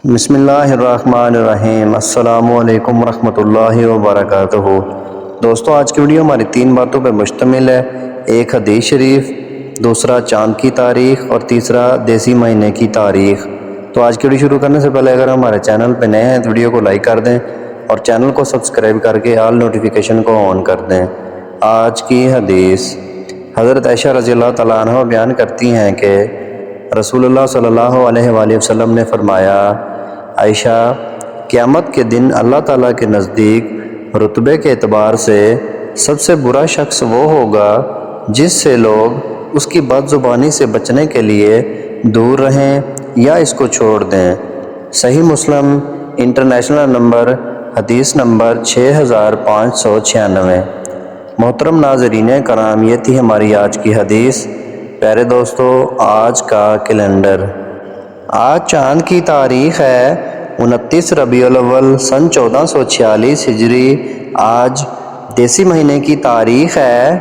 بسم اللہ الرحمن الرحیم۔ السلام علیکم ورحمۃ اللہ وبرکاتہ۔ دوستو، آج کی ویڈیو ہماری 3 باتوں پر مشتمل ہے۔ ایک حدیث شریف، دوسرا چاند کی تاریخ اور تیسرا دیسی مہینے کی تاریخ۔ تو آج کی ویڈیو شروع کرنے سے پہلے اگر ہمارے چینل پہ نئے ہیں تو ویڈیو کو لائک کر دیں اور چینل کو سبسکرائب کر کے آل نوٹیفیکیشن کو آن کر دیں۔ آج کی حدیث حضرت عائشہ رضی اللہ تعالیٰ عنہ بیان کرتی ہیں کہ رسول اللہ صلی اللہ علیہ وآلہ وسلم نے فرمایا، عائشہ، قیامت کے دن اللہ تعالیٰ کے نزدیک رتبے کے اعتبار سے سب سے برا شخص وہ ہوگا جس سے لوگ اس کی بد زبانی سے بچنے کے لیے دور رہیں یا اس کو چھوڑ دیں۔ صحیح مسلم انٹرنیشنل نمبر، حدیث نمبر 6596۔ محترم ناظرین کرام، یہ تھی ہماری آج کی حدیث۔ پیارے دوستو، آج کا کیلنڈر، آج چاند کی تاریخ ہے 29 ربیع الاول سن 1446 ہجری۔ آج دیسی مہینے کی تاریخ ہے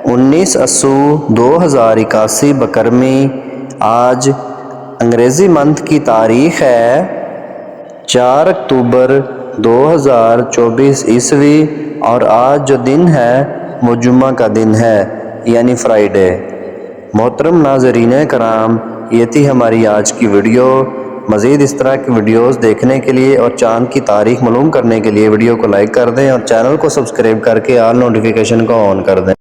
19 اسو 2081 بکرمی۔ آج انگریزی منتھ کی تاریخ ہے 4 اکتوبر 2024 عیسوی، اور آج جو دن ہے وہ جمعہ کا دن ہے، یعنی فرائیڈے۔ محترم ناظرین کرام، یہ تھی ہماری آج کی ویڈیو۔ مزید اس طرح کی ویڈیوز دیکھنے کے لیے اور چاند کی تاریخ معلوم کرنے کے لیے ویڈیو کو لائک کر دیں اور چینل کو سبسکرائب کر کے آل نوٹیفیکیشن کو آن کر دیں۔